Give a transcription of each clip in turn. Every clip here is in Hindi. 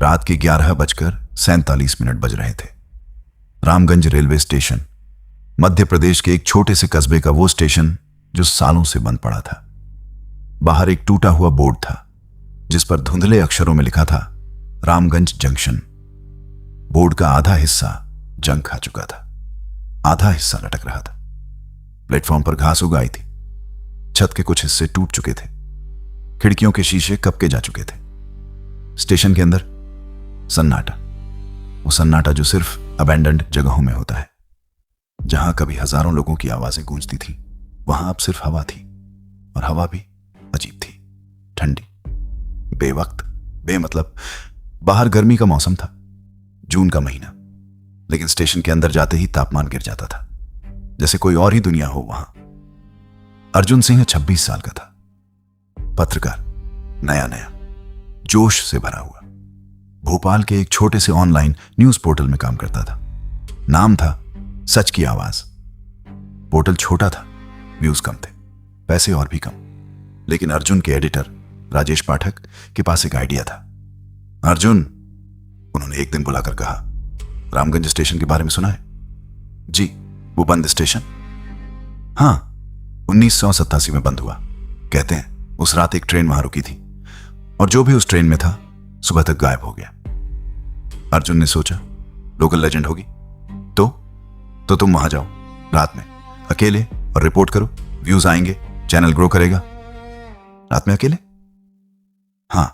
रात के 11:47 बज रहे थे। रामगंज रेलवे स्टेशन मध्य प्रदेश के एक छोटे से कस्बे का वो स्टेशन जो सालों से बंद पड़ा था। बाहर एक टूटा हुआ बोर्ड था जिस पर धुंधले अक्षरों में लिखा था रामगंज जंक्शन। बोर्ड का आधा हिस्सा जंग खा चुका था, आधा हिस्सा लटक रहा था। प्लेटफॉर्म पर घास उग आई थी, छत के कुछ हिस्से टूट चुके थे, खिड़कियों के शीशे कपके जा चुके थे। स्टेशन के अंदर सन्नाटा, वो सन्नाटा जो सिर्फ अबैंडन्ड जगहों में होता है। जहां कभी हजारों लोगों की आवाजें गूंजती थी वहां अब सिर्फ हवा थी, और हवा भी अजीब थी, ठंडी, बेवक्त, बेमतलब। बाहर गर्मी का मौसम था, जून का महीना, लेकिन स्टेशन के अंदर जाते ही तापमान गिर जाता था, जैसे कोई और ही दुनिया हो वहां। अर्जुन सिंह 26 साल का था, पत्रकार, नया नया, जोश से भरा हुआ। भोपाल के एक छोटे से ऑनलाइन न्यूज पोर्टल में काम करता था। नाम था सच की आवाज। पोर्टल छोटा था, व्यूज कम थे, पैसे और भी कम, लेकिन अर्जुन के एडिटर राजेश पाठक के पास एक आइडिया था। अर्जुन, उन्होंने एक दिन बुलाकर कहा, रामगंज स्टेशन के बारे में सुना है? जी, वो बंद स्टेशन? हां, 1987 में बंद हुआ। कहते हैं उस रात एक ट्रेन वहां रुकी थी और जो भी उस ट्रेन में था सुबह तक गायब हो गया। अर्जुन ने सोचा, लोकल लेजेंड होगी। तो तुम वहां जाओ रात में अकेले और रिपोर्ट करो, व्यूज आएंगे, चैनल ग्रो करेगा। रात में अकेले? हां,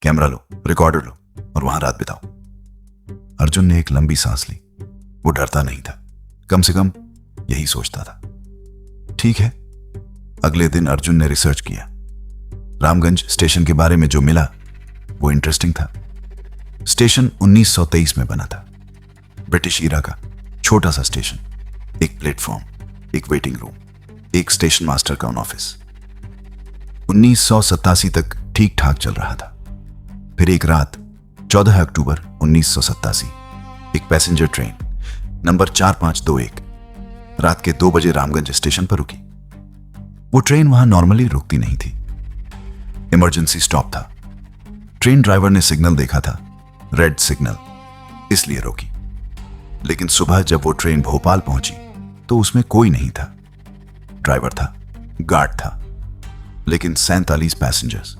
कैमरा लो, रिकॉर्डर लो और वहां रात बिताओ। अर्जुन ने एक लंबी सांस ली। वो डरता नहीं था, कम से कम यही सोचता था। ठीक है। अगले दिन अर्जुन ने रिसर्च किया। रामगंज स्टेशन के बारे में जो मिला वो इंटरेस्टिंग था। स्टेशन 1923 में बना था, ब्रिटिश ईरा का छोटा सा स्टेशन। एक प्लेटफॉर्म, एक वेटिंग रूम, एक स्टेशन मास्टर का ऑफिस। 1987 तक ठीक ठाक चल रहा था। फिर एक रात 14 अक्टूबर 1987 एक पैसेंजर ट्रेन नंबर 4521 रात के 2 बजे रामगंज स्टेशन पर रुकी। वो ट्रेन वहां नॉर्मली रुकती नहीं थी, इमरजेंसी स्टॉप था। ट्रेन ड्राइवर ने सिग्नल देखा था, रेड सिग्नल, इसलिए रोकी। लेकिन सुबह जब वो ट्रेन भोपाल पहुंची तो उसमें कोई नहीं था। ड्राइवर था, गार्ड था, लेकिन 47 पैसेंजर्स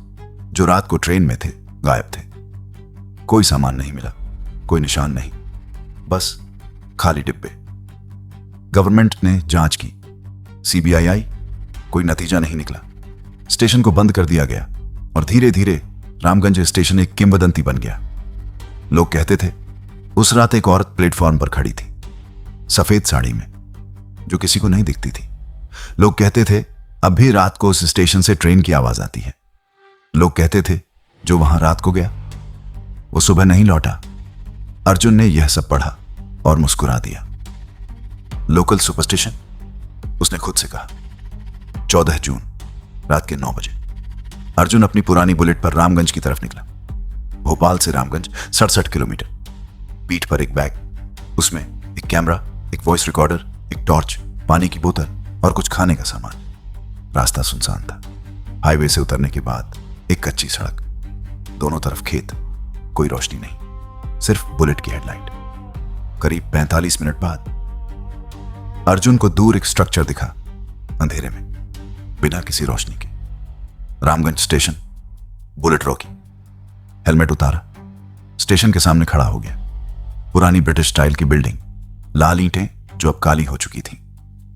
जो रात को ट्रेन में थे गायब थे। कोई सामान नहीं मिला, कोई निशान नहीं, बस खाली डिब्बे। गवर्नमेंट ने जांच की, सीबीआई आई, कोई नतीजा नहीं निकला। स्टेशन को बंद कर दिया गया और धीरे धीरे रामगंज स्टेशन एक किंवदंती बन गया। लोग कहते थे उस रात एक औरत प्लेटफॉर्म पर खड़ी थी, सफेद साड़ी में, जो किसी को नहीं दिखती थी। लोग कहते थे अब भी रात को उस स्टेशन से ट्रेन की आवाज आती है। लोग कहते थे जो वहां रात को गया वो सुबह नहीं लौटा। अर्जुन ने यह सब पढ़ा और मुस्कुरा दिया। लोकल सुपरस्टिशन, उसने खुद से कहा। 14 जून रात के 9 बजे अर्जुन अपनी पुरानी बुलेट पर रामगंज की तरफ निकला। भोपाल से रामगंज 67 किलोमीटर। पीठ पर एक बैग, उसमें एक कैमरा, एक वॉइस रिकॉर्डर, एक टॉर्च, पानी की बोतल और कुछ खाने का सामान। रास्ता सुनसान था। हाईवे से उतरने के बाद एक कच्ची सड़क, दोनों तरफ खेत, कोई रोशनी नहीं, सिर्फ बुलेट की हेडलाइट। करीब 45 मिनट बाद अर्जुन को दूर एक स्ट्रक्चर दिखा, अंधेरे में, बिना किसी रोशनी के। रामगंज स्टेशन। बुलेट रोकी, हेलमेट उतारा, स्टेशन के सामने खड़ा हो गया। पुरानी ब्रिटिश स्टाइल की बिल्डिंग, लाल ईंटें जो अब काली हो चुकी थी,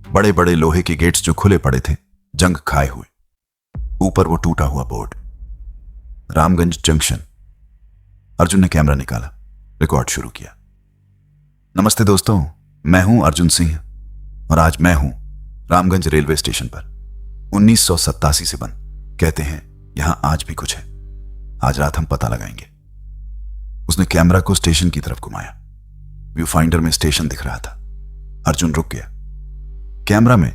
बड़े बड़े लोहे के गेट्स जो खुले पड़े थे, जंग खाए हुए। ऊपर वो टूटा हुआ बोर्ड, रामगंज जंक्शन। अर्जुन ने कैमरा निकाला, रिकॉर्ड शुरू किया। नमस्ते दोस्तों, मैं हूं अर्जुन सिंह और आज मैं हूं रामगंज रेलवे स्टेशन पर। 1987 से बंद। कहते हैं यहां आज भी कुछ है। आज रात हम पता लगाएंगे। उसने कैमरा को स्टेशन की तरफ घुमाया। व्यू फाइंडर में स्टेशन दिख रहा था। अर्जुन रुक गया। कैमरा में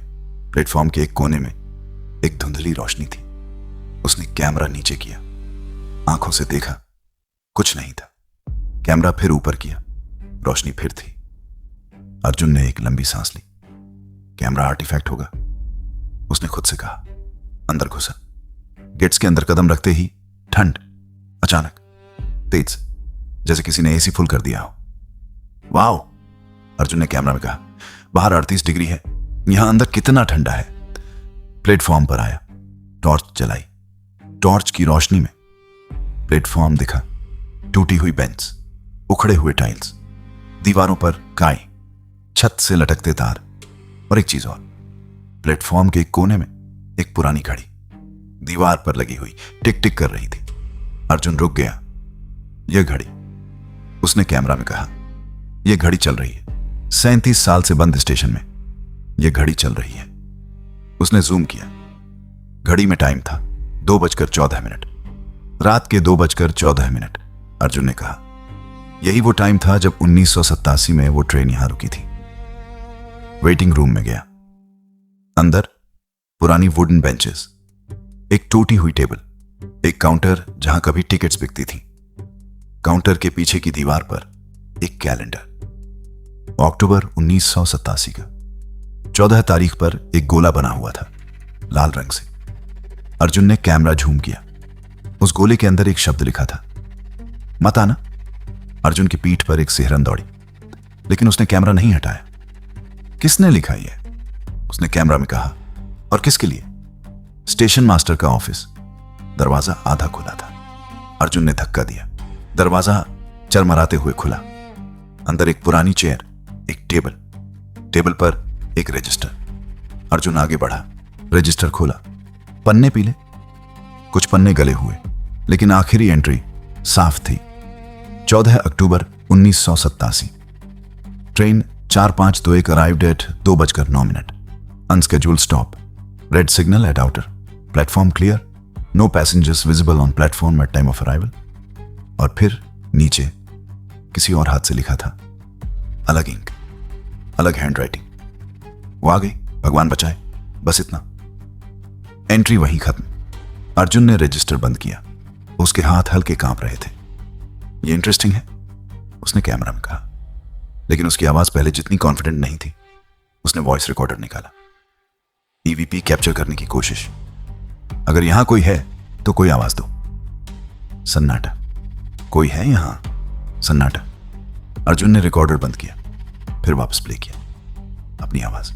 प्लेटफॉर्म के एक कोने में एक धुंधली रोशनी थी। उसने कैमरा नीचे किया, आंखों से देखा, कुछ नहीं था। कैमरा फिर ऊपर किया, रोशनी फिर थी। अर्जुन ने एक लंबी सांस ली। कैमरा आर्टिफैक्ट होगा, उसने खुद से कहा। अंदर घुसा। गेट्स के अंदर कदम रखते ही ठंड, अचानक, तेज, जैसे किसी ने एसी फुल कर दिया हो। वाओ, अर्जुन ने कैमरा में कहा। बाहर 38 डिग्री है, यहां अंदर कितना ठंडा है। प्लेटफॉर्म पर आया, टॉर्च जलाई। टॉर्च की रोशनी में प्लेटफॉर्म दिखा। टूटी हुई बेंच, उखड़े हुए टाइल्स, दीवारों पर काई, छत से लटकते तार और एक चीज और, प्लेटफॉर्म के एक कोने में एक पुरानी घड़ी दीवार पर लगी हुई टिक टिक कर रही थी। अर्जुन रुक गया। यह घड़ी, उसने कैमरा में कहा, यह घड़ी चल रही है। 37 साल से बंद स्टेशन में यह घड़ी चल रही है। उसने जूम किया। घड़ी में टाइम था 2:14। रात के 2:14। अर्जुन ने कहा, यही वो टाइम था जब 1987 में वो ट्रेन यहां रुकी थी। वेटिंग रूम में गया। अंदर पुरानी वुडन बेंचेस, एक टूटी हुई टेबल, एक काउंटर जहां कभी टिकट्स बिकती थी। काउंटर के पीछे की दीवार पर एक कैलेंडर, अक्टूबर 1987 का 14 तारीख पर एक गोला बना हुआ था लाल रंग से। अर्जुन ने कैमरा झूम किया। उस गोले के अंदर एक शब्द लिखा था, मत आना। अर्जुन की पीठ पर एक सिहरन दौड़ी, लेकिन उसने कैमरा नहीं हटाया। किसने लिखा यह? उसने कैमरा में कहा। और किसके लिए? स्टेशन मास्टर का ऑफिस। दरवाजा आधा खुला था। अर्जुन ने धक्का दिया। दरवाजा चरमराते हुए खुला। अंदर एक पुरानी चेयर, एक टेबल, टेबल पर एक रजिस्टर। अर्जुन आगे बढ़ा। रजिस्टर खोला। पन्ने पीले, कुछ पन्ने गले हुए, लेकिन आखिरी एंट्री साफ थी। 14 October 1987। Train 4521 arrived at 2:09। Unscheduled stop. Red signal at outer platform clear. No passengers visible on platform at time of arrival. और फिर नीचे किसी और हाथ से लिखा था, अलग इंक, अलग हैंड राइटिंग। वो आ गई, भगवान बचाए, बस इतना। एंट्री वहीं खत्म। अर्जुन ने रजिस्टर बंद किया। उसके हाथ हल्के कांप रहे थे। ये इंटरेस्टिंग है, उसने कैमरा में कहा, लेकिन उसकी आवाज पहले जितनी कॉन्फिडेंट नहीं थी। उसने वॉइस रिकॉर्डर निकाला। ईवीपी कैप्चर करने की कोशिश। अगर यहां कोई है तो कोई आवाज दो। सन्नाटा। कोई है यहां? सन्नाटा। अर्जुन ने रिकॉर्डर बंद किया, फिर वापस प्ले किया अपनी आवाज।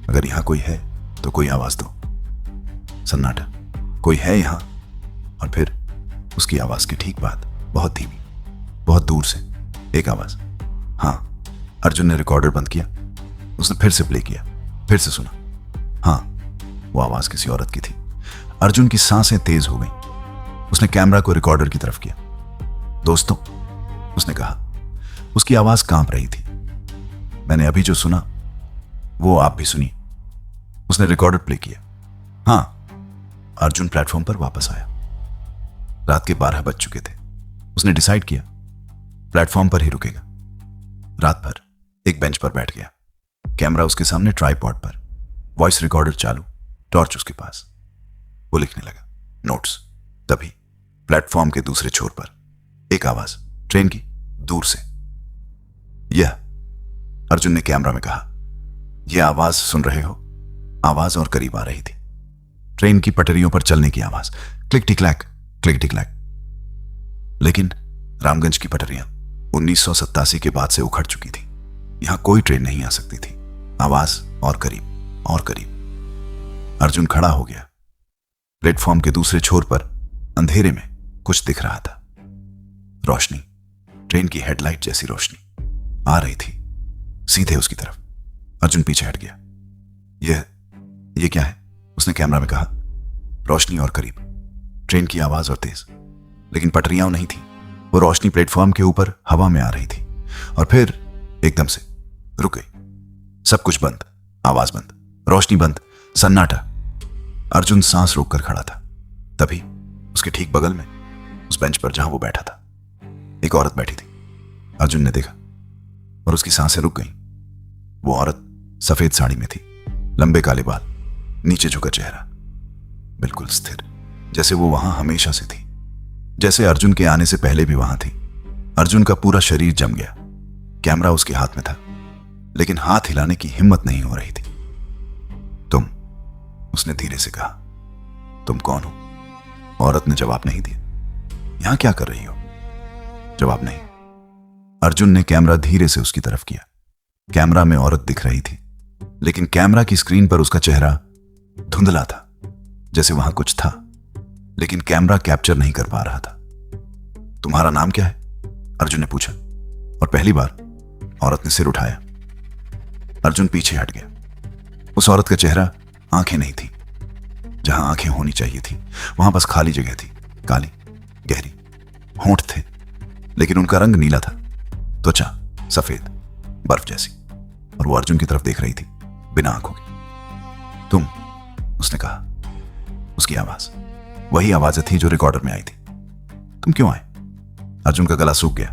अगर यहां कोई है तो कोई आवाज दो। सन्नाटा। कोई है यहां? और फिर उसकी आवाज के ठीक बाद, बहुत धीमी, बहुत दूर से एक आवाज, हां। अर्जुन ने रिकॉर्डर बंद किया। उसने फिर से प्ले किया, फिर से सुना। हां, वो आवाज किसी औरत की थी। अर्जुन की सांसें तेज हो गईं। उसने कैमरा को रिकॉर्डर की तरफ किया। दोस्तों, उसने कहा। उसकी आवाज कांप रही थी। मैंने अभी जो सुना वो आप भी सुनिए। उसने रिकॉर्डर प्ले किया। हां। अर्जुन प्लेटफॉर्म पर वापस आया। रात के 12 बज चुके थे। उसने डिसाइड किया प्लेटफॉर्म पर ही रुकेगा। रात भर एक बेंच पर बैठ गया, कैमरा उसके सामने ट्राइपॉड पर, वॉइस रिकॉर्डर चालू, टॉर्च उसके पास। वो लिखने लगा नोट्स। तभी प्लेटफॉर्म के दूसरे छोर पर एक आवाज, ट्रेन की, दूर से। यह, अर्जुन ने कैमरा में कहा, यह आवाज सुन रहे हो? आवाज और करीब आ रही थी। ट्रेन की पटरियों पर चलने की आवाज, क्लिक टिकलैक, क्लिक टिकलैक। लेकिन रामगंज की पटरियां 1987 के बाद से उखड़ चुकी थी। यहां कोई ट्रेन नहीं आ सकती थी। आवाज और करीब, और करीब। अर्जुन खड़ा हो गया। प्लेटफॉर्म के दूसरे छोर पर अंधेरे में कुछ दिख रहा था। रोशनी, ट्रेन की हेडलाइट जैसी रोशनी आ रही थी सीधे उसकी तरफ। अर्जुन पीछे हट गया। यह क्या है? उसने कैमरा में कहा। रोशनी और करीब, ट्रेन की आवाज और तेज, लेकिन पटरियां नहीं थी। वो रोशनी प्लेटफॉर्म के ऊपर हवा में आ रही थी और फिर एकदम से रुक गई। सब कुछ बंद, आवाज बंद, रोशनी बंद, सन्नाटा। अर्जुन सांस रोककर खड़ा था। तभी उसके ठीक बगल में, उस बेंच पर जहां वो बैठा था, एक औरत बैठी थी। अर्जुन ने देखा और उसकी सांसें रुक गईं। वो औरत सफेद साड़ी में थी, लंबे काले बाल, नीचे झुका चेहरा, बिल्कुल स्थिर, जैसे वो वहां हमेशा से थी, जैसे अर्जुन के आने से पहले भी वहां थी। अर्जुन का पूरा शरीर जम गया। कैमरा उसके हाथ में था, लेकिन हाथ हिलाने की हिम्मत नहीं हो रही थी। तुम, उसने धीरे से कहा। तुम कौन हो? औरत ने जवाब नहीं दिया। यहां क्या कर रही हो? जवाब नहीं। अर्जुन ने कैमरा धीरे से उसकी तरफ किया। कैमरा में औरत दिख रही थी, लेकिन कैमरा की स्क्रीन पर उसका चेहरा धुंधला था, जैसे वहां कुछ था, लेकिन कैमरा कैप्चर नहीं कर पा रहा था। तुम्हारा नाम क्या है? अर्जुन ने पूछा, और पहली बार औरत ने सिर उठाया। अर्जुन पीछे हट गया। उस औरत का चेहरा, आंखें नहीं थी जहां आंखें होनी चाहिए थी, वहां बस खाली जगह थी, काली गहरी। होंठ थे, लेकिन उनका रंग नीला था, त्वचा सफेद बर्फ जैसी, और वो अर्जुन की तरफ देख रही थी बिना आंखों के। तुम, उसने कहा। उसकी आवाज वही आवाजें थी जो रिकॉर्डर में आई थी। तुम क्यों आए? अर्जुन का गला सूख गया।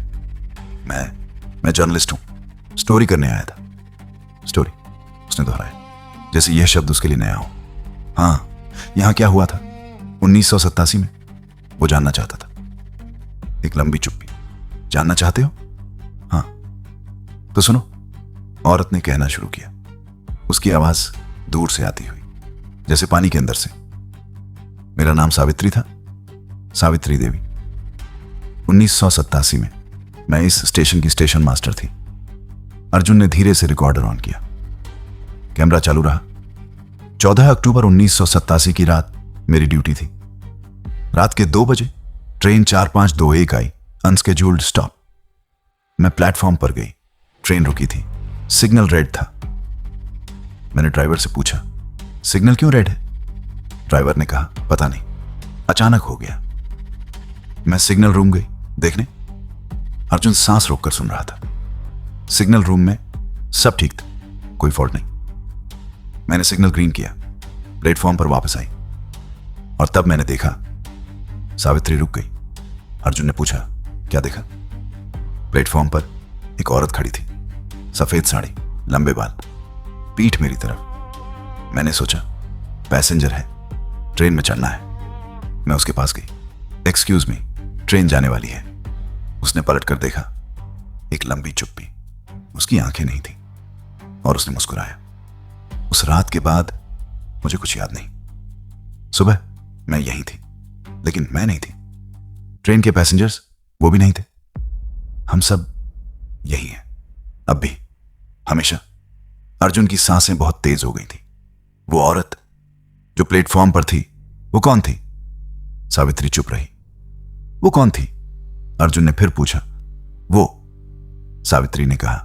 मैं जर्नलिस्ट हूं, स्टोरी करने आया था। स्टोरी? उसने दोहराया, जैसे यह शब्द उसके लिए नया हो। हाँ, यहां क्या हुआ था 1987 में? वो जानना चाहता था। एक लंबी चुप्पी। जानना चाहते हो? हाँ। तो सुनो, औरत ने कहना शुरू किया, उसकी आवाज दूर से आती हुई, जैसे पानी के अंदर से। मेरा नाम सावित्री था, सावित्री देवी। 1987 में मैं इस स्टेशन की स्टेशन मास्टर थी। अर्जुन ने धीरे से रिकॉर्डर ऑन किया। कैमरा चालू रहा। 14 अक्टूबर 1987 की रात मेरी ड्यूटी थी। रात के 2 बजे ट्रेन 4521 आई, अनस्केड्यूल्ड स्टॉप। मैं प्लेटफॉर्म पर गई। ट्रेन रुकी थी, सिग्नल रेड था। मैंने ड्राइवर से पूछा, सिग्नल क्यों रेड है? ड्राइवर ने कहा, पता नहीं, अचानक हो गया। मैं सिग्नल रूम गई देखने। अर्जुन सांस रोककर सुन रहा था। सिग्नल रूम में सब ठीक था, कोई फॉल्ट नहीं। मैंने सिग्नल ग्रीन किया, प्लेटफॉर्म पर वापस आई, और तब मैंने देखा सावित्री रुक गई। अर्जुन ने पूछा, क्या देखा? प्लेटफॉर्म पर एक औरत खड़ी थी, सफेद साड़ी, लंबे बाल, पीठ मेरी तरफ। मैंने सोचा पैसेंजर है, ट्रेन में चढ़ना है। मैं उसके पास गई। एक्सक्यूज मी, ट्रेन जाने वाली है। उसने पलट कर देखा। एक लंबी चुप्पी। उसकी आंखें नहीं थी, और उसने मुस्कुराया। उस रात के बाद मुझे कुछ याद नहीं। सुबह मैं यहीं थी, लेकिन मैं नहीं थी। ट्रेन के पैसेंजर्स वो भी नहीं थे। हम सब यही हैं, अब भी, हमेशा। अर्जुन की सांसें बहुत तेज हो गई थी। वो औरत जो प्लेटफॉर्म पर थी, वो कौन थी? सावित्री चुप रही। वो कौन थी? अर्जुन ने फिर पूछा। वो, सावित्री ने कहा,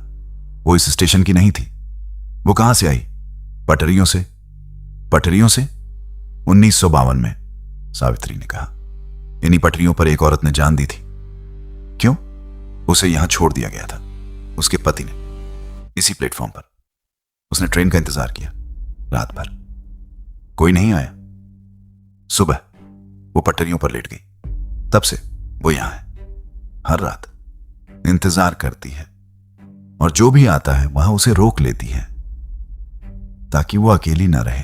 वो इस स्टेशन की नहीं थी। वो कहां से आई? पटरियों से। पटरियों से? 1952 में, सावित्री ने कहा। इन्हीं पटरियों पर एक औरत ने जान दी थी। क्यों? उसे यहां छोड़ दिया गया था, उसके पति ने, इसी प्लेटफॉर्म पर। उसने ट्रेन का इंतजार किया रात भर, कोई नहीं आया। सुबह वो पटरियों पर लेट गई। तब से वो यहां है, हर रात इंतजार करती है, और जो भी आता है वहां उसे रोक लेती है, ताकि वो अकेली ना रहे।